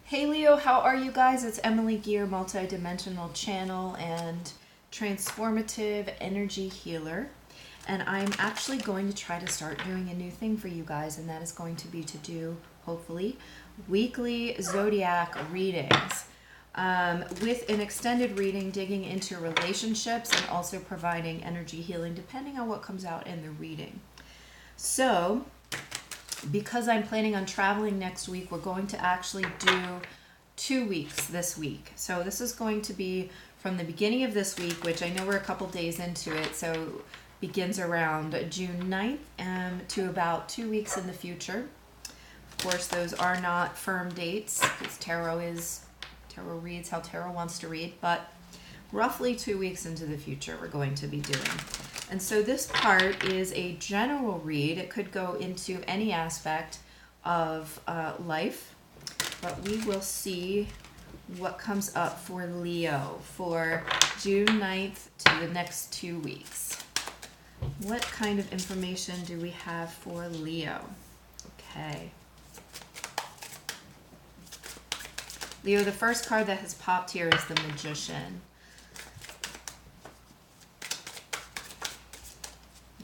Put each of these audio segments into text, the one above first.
Hey Leo, how are you guys? It's Emily Gear, multi-dimensional channel and transformative energy healer. And I'm actually going to try to start doing a new thing for you guys, and that is going to be to do, hopefully, weekly Zodiac readings. With an extended reading, digging into relationships and also providing energy healing depending on what comes out in the reading. So, because I'm planning on traveling next week, we're going to actually do 2 weeks this week. So this is going to be from the beginning of this week, which I know we're a couple days into it, so begins around June 9th to about 2 weeks in the future. Of course, those are not firm dates because tarot reads how tarot wants to read, but roughly 2 weeks into the future we're going to be doing. And so this part is a general read. It could go into any aspect of life, but we will see what comes up for Leo for June 9th to the next 2 weeks. What kind of information do we have for Leo? Okay. Leo, the first card that has popped here is the Magician.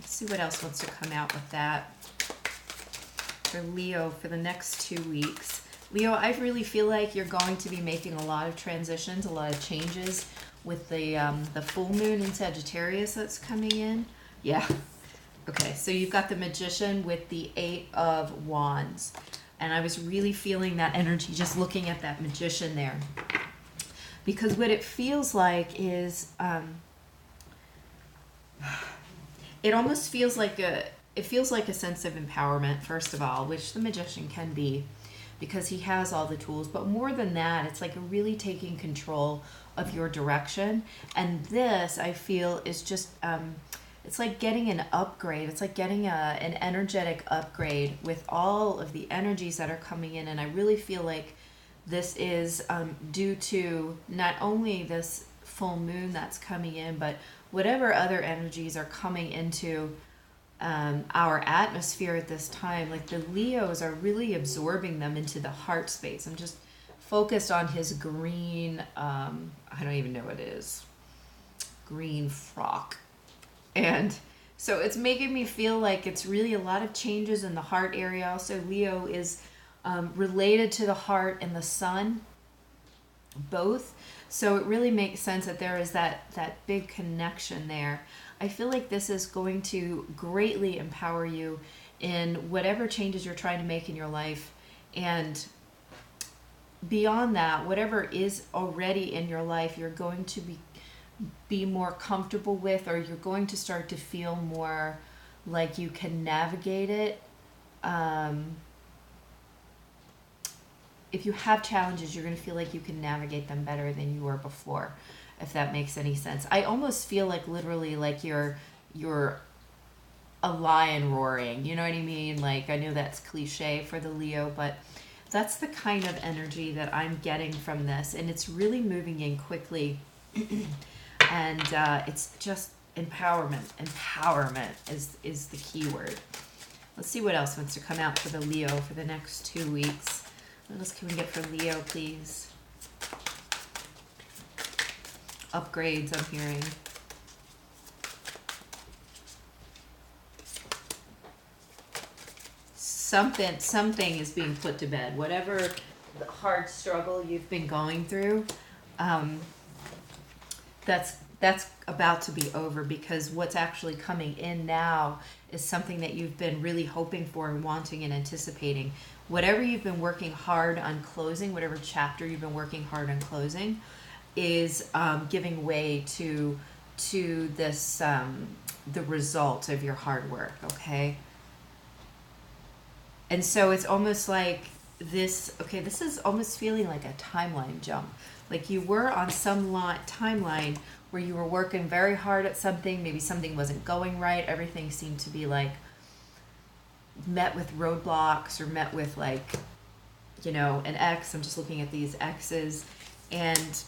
See what else wants to come out with that for Leo for the next 2 weeks. Leo, I really feel like you're going to be making a lot of transitions, a lot of changes with the full moon in Sagittarius that's coming in. Yeah. Okay, so you've got the Magician with the 8 of Wands. And I was really feeling that energy just looking at that Magician there. Because what it feels like is... it almost feels like a sense of empowerment, first of all, which the Magician can be because he has all the tools. But more than that, it's like really taking control of your direction. And this, I feel, is just, it's like getting an upgrade. It's like getting an energetic upgrade with all of the energies that are coming in. And I really feel like this is due to not only this full moon that's coming in, but whatever other energies are coming into our atmosphere at this time. Like the Leos are really absorbing them into the heart space. I'm just focused on his green, I don't even know what it is, green frock. And so it's making me feel like it's really a lot of changes in the heart area. Also, Leo is related to the heart and the sun, both. So it really makes sense that there is that big connection there. I feel like this is going to greatly empower you in whatever changes you're trying to make in your life. And beyond that, whatever is already in your life, you're going to be more comfortable with, or you're going to start to feel more like you can navigate it. If you have challenges, you're going to feel like you can navigate them better than you were before, if that makes any sense. I almost feel like literally like you're a lion roaring. You know what I mean? Like, I know that's cliche for the Leo, but that's the kind of energy that I'm getting from this. And it's really moving in quickly. And it's just empowerment. Empowerment is the key word. Let's see what else wants to come out for the Leo for the next 2 weeks. What else can we get for Leo, please? Upgrades, I'm hearing. Something is being put to bed. Whatever the hard struggle you've been going through, that's about to be over, because what's actually coming in now is something that you've been really hoping for and wanting and anticipating. Whatever you've been working hard on closing, whatever chapter you've been working hard on closing, is giving way to this the result of your hard work. Okay, and so it's almost like this. Okay, this is almost feeling like a timeline jump. Like you were on some timeline where you were working very hard at something. Maybe something wasn't going right. Everything seemed to be like met with roadblocks, or met with like, you know, an X. I'm just looking at these X's. And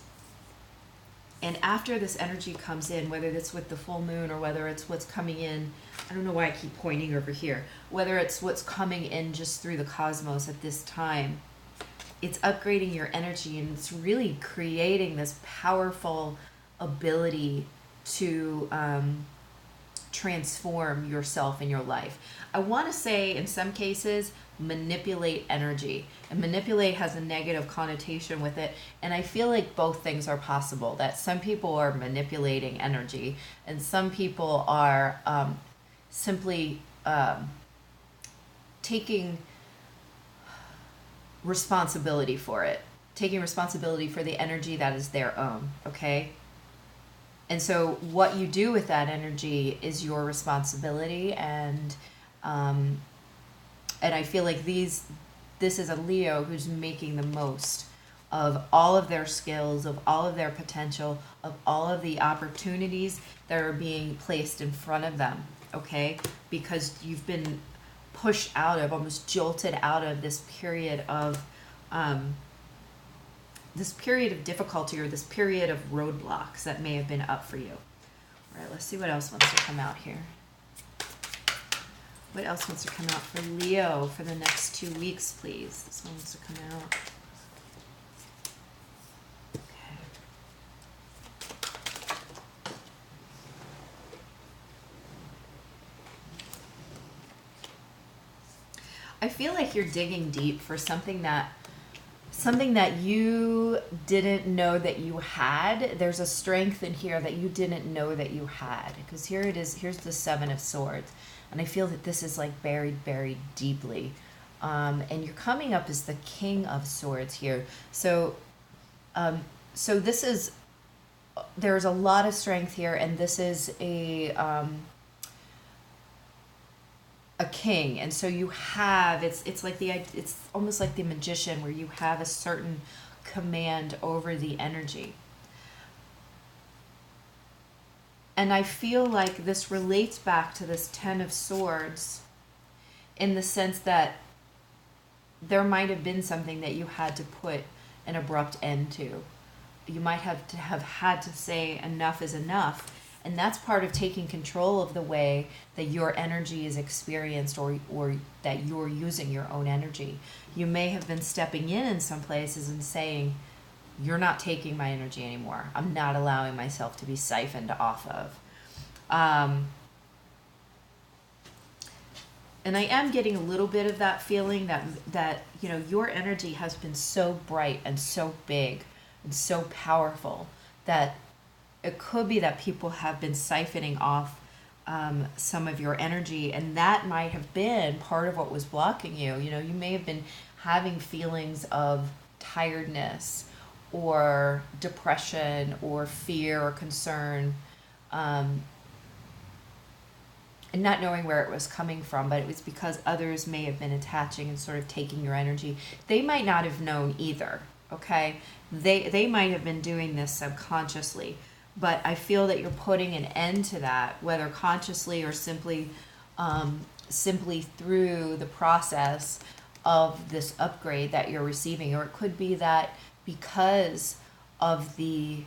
after this energy comes in, whether it's with the full moon or whether it's what's coming in, I don't know why I keep pointing over here, whether it's what's coming in just through the cosmos at this time, it's upgrading your energy, and it's really creating this powerful ability to transform yourself in your life. I want to say in some cases manipulate energy, and manipulate has a negative connotation with it, and I feel like both things are possible, that some people are manipulating energy and some people are simply taking responsibility for it, taking responsibility for the energy that is their own, okay? And so what you do with that energy is your responsibility, and I feel like this is a Leo who's making the most of all of their skills, of all of their potential, of all of the opportunities that are being placed in front of them, okay? Because you've been pushed out of, almost jolted out of this period of difficulty, or this period of roadblocks that may have been up for you. All right, let's see what else wants to come out here. What else wants to come out for Leo for the next 2 weeks, please? This one wants to come out. Okay. I feel like you're digging deep for something that you didn't know that you had. There's a strength in here that you didn't know that you had, because here it is. Here's the Seven of Swords, and I feel that this is like buried deeply, and you're coming up as the King of Swords here. So this is, there's a lot of strength here, and this is a king, and so you have, it's almost like the magician, where you have a certain command over the energy. And I feel like this relates back to this Ten of Swords, in the sense that there might have been something that you had to put an abrupt end to. You might have had to say enough is enough. And that's part of taking control of the way that your energy is experienced, or that you're using your own energy. You may have been stepping in some places and saying, you're not taking my energy anymore. I'm not allowing myself to be siphoned off of. And I am getting a little bit of that feeling that your energy has been so bright and so big and so powerful that it could be that people have been siphoning off some of your energy, and that might have been part of what was blocking you. You may have been having feelings of tiredness or depression or fear or concern, and not knowing where it was coming from, but it was because others may have been attaching and sort of taking your energy. They might not have known either, okay? They might have been doing this subconsciously. But I feel that you're putting an end to that, whether consciously or simply through the process of this upgrade that you're receiving. Or it could be that because of the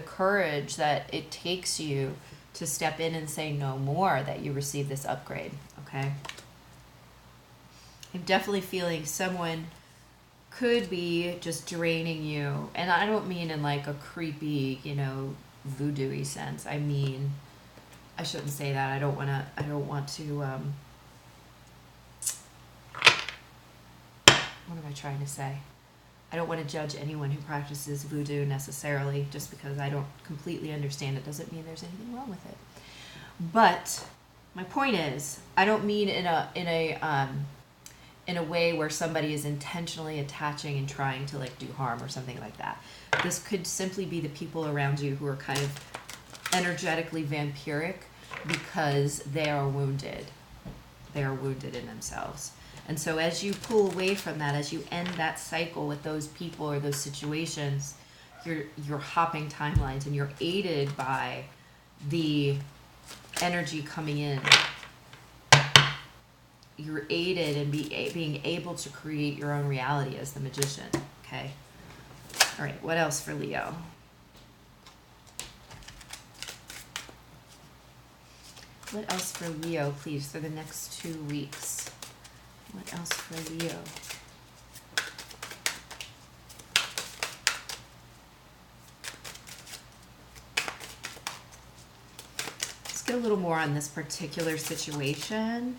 courage that it takes you to step in and say no more, that you receive this upgrade, okay? I'm definitely feeling someone could be just draining you, and I don't mean in like a creepy, voodoo-y sense. I mean, I shouldn't say that. I don't want to what am I trying to say? I don't want to judge anyone who practices voodoo necessarily. Just because I don't completely understand it doesn't mean there's anything wrong with it. But my point is, I don't mean in a way where somebody is intentionally attaching and trying to do harm or something like that. This could simply be the people around you who are kind of energetically vampiric because they are wounded. They are wounded in themselves. And so as you pull away from that, as you end that cycle with those people or those situations, you're hopping timelines, and you're aided by the energy coming in. You're aided in being able to create your own reality as the magician, okay? All right, what else for Leo? What else for Leo, please, for the next 2 weeks? What else for Leo? Let's get a little more on this particular situation.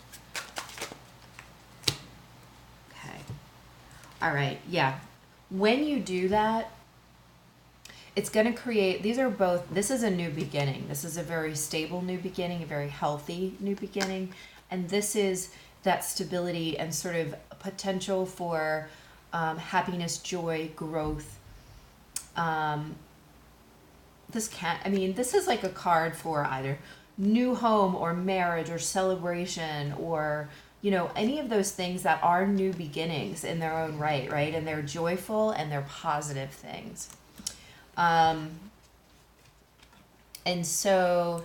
Okay. All right. Yeah. When you do that, it's going to create, these are both, this is a new beginning. This is a very stable new beginning, a very healthy new beginning. And this is that stability and sort of potential for happiness, joy, growth. This is like a card for either new home or marriage or celebration or, you know, any of those things that are new beginnings in their own right, right? And they're joyful and they're positive things. And so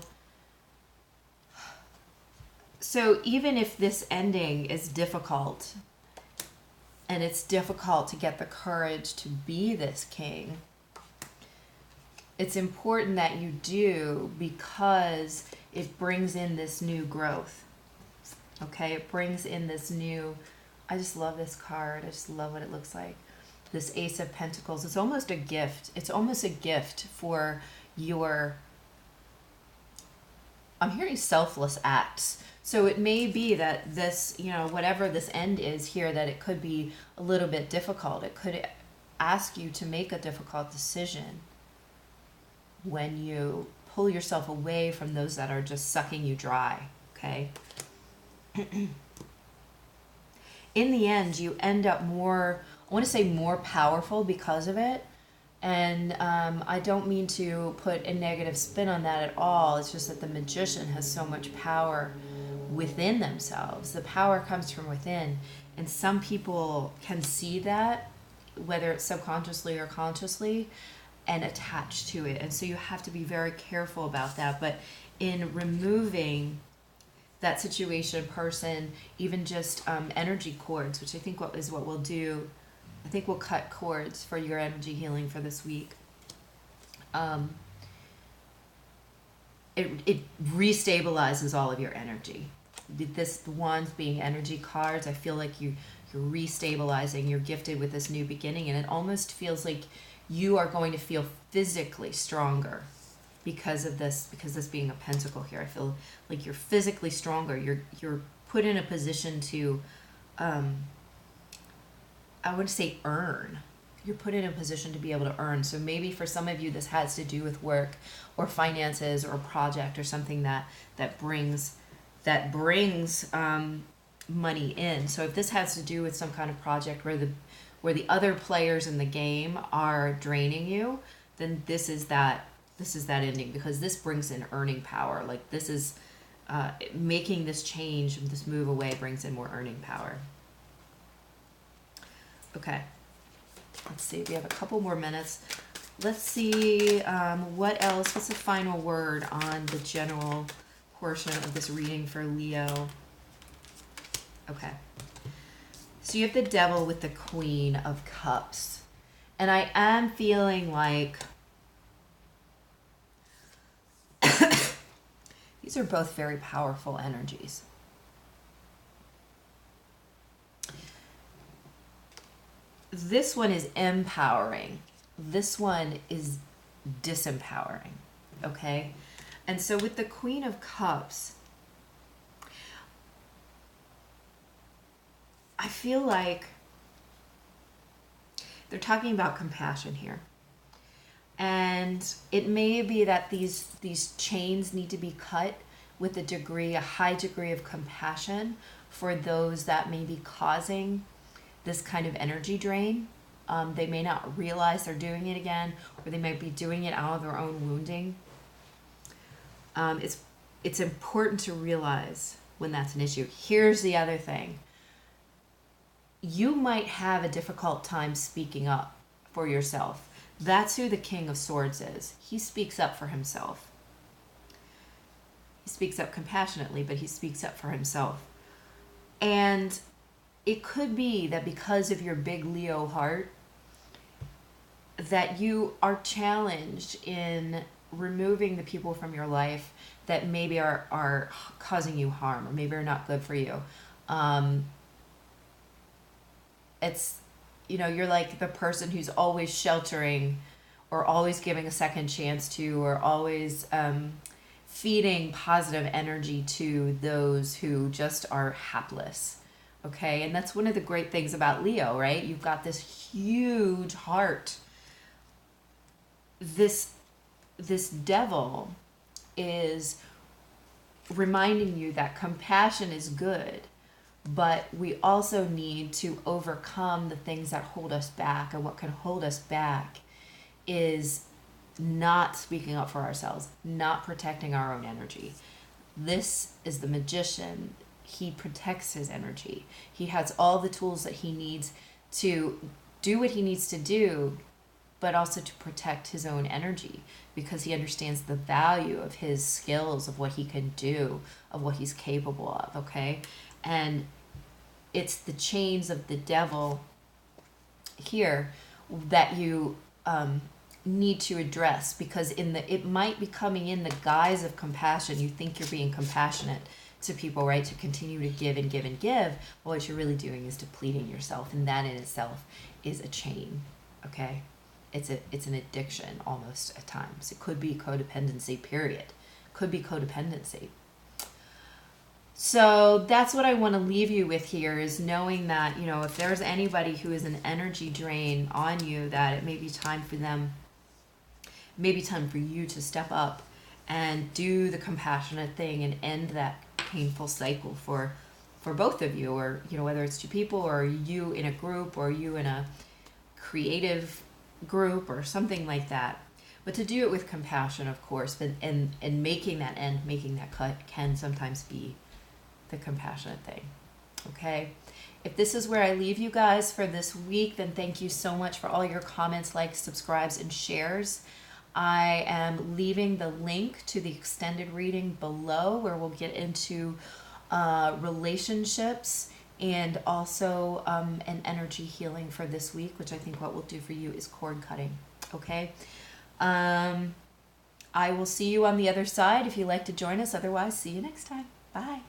even if this ending is difficult and it's difficult to get the courage to be this king, it's important that you do because it brings in this new growth. Okay, it brings in this new, I just love this card. I just love what it looks like. This Ace of Pentacles. It's almost a gift. It's almost a gift for your, I'm hearing selfless acts. So it may be that this, you know, whatever this end is here, that it could be a little bit difficult. It could ask you to make a difficult decision when you pull yourself away from those that are just sucking you dry, okay? In the end, you end up more, I want to say more powerful because of it. And I don't mean to put a negative spin on that at all. It's just that the magician has so much power within themselves. The power comes from within. And some people can see that, whether it's subconsciously or consciously, and attach to it. And so you have to be very careful about that. But in removing that situation, person, even just energy cords, which I think what we'll do, I think we'll cut cords for your energy healing for this week. It restabilizes all of your energy. The wands being energy cards, I feel like you're restabilizing, you're gifted with this new beginning, and it almost feels like you are going to feel physically stronger because this being a pentacle here. I feel like you're physically stronger. You're put in a position to, I would say, earn. You're put in a position to be able to earn. So maybe for some of you, this has to do with work or finances or a project or something that brings money in. So if this has to do with some kind of project where the other players in the game are draining you, then this is that ending, because this brings in earning power. Like this is making this change, this move away brings in more earning power. Okay, let's see. We have a couple more minutes. Let's see what else. What's the final word on the general portion of this reading for Leo? Okay. So you have the Devil with the Queen of Cups. And I am feeling like these are both very powerful energies. This one is empowering. This one is disempowering. Okay? And so with the Queen of Cups, I feel like they're talking about compassion here. And it may be that these chains need to be cut with a high degree of compassion for those that may be causing this kind of energy drain. They may not realize they're doing it again, or they might be doing it out of their own wounding. It's important to realize when that's an issue. Here's the other thing. You might have a difficult time speaking up for yourself. That's who the King of Swords is. He speaks up for himself. He speaks up compassionately, but he speaks up for himself. And it could be that because of your big Leo heart, that you are challenged in removing the people from your life that maybe are causing you harm or maybe are not good for you. it's, you're like the person who's always sheltering or always giving a second chance to, or always feeding positive energy to those who just are hapless. Okay, and that's one of the great things about Leo, right? You've got this huge heart. This devil is reminding you that compassion is good, but we also need to overcome the things that hold us back. And what can hold us back is not speaking up for ourselves, not protecting our own energy. This is the magician. He protects his energy. He has all the tools that he needs to do what he needs to do, but also to protect his own energy, because he understands the value of his skills, of what he can do, of what he's capable of, okay? And it's the chains of the devil here that you need to address, because it might be coming in the guise of compassion. You think you're being compassionate to people, right? To continue to give and give and give. Well, what you're really doing is depleting yourself, and that in itself is a chain, okay? It's an addiction almost at times. It could be codependency, period. Could be codependency. So that's what I want to leave you with here, is knowing that, if there's anybody who is an energy drain on you, that it may be time for them, maybe time for you to step up and do the compassionate thing and end that painful cycle for both of you, or whether it's two people, or you in a group, or you in a creative group, or something like that. But to do it with compassion, of course, but and making that end, making that cut can sometimes be the compassionate thing. Okay, if this is where I leave you guys for this week, then thank you so much for all your comments, likes, subscribes, and shares. I am leaving the link to the extended reading below, where we'll get into relationships, and also an energy healing for this week, which I think what we'll do for you is cord cutting. Okay, I will see you on the other side if you'd like to join us. Otherwise, see you next time. Bye.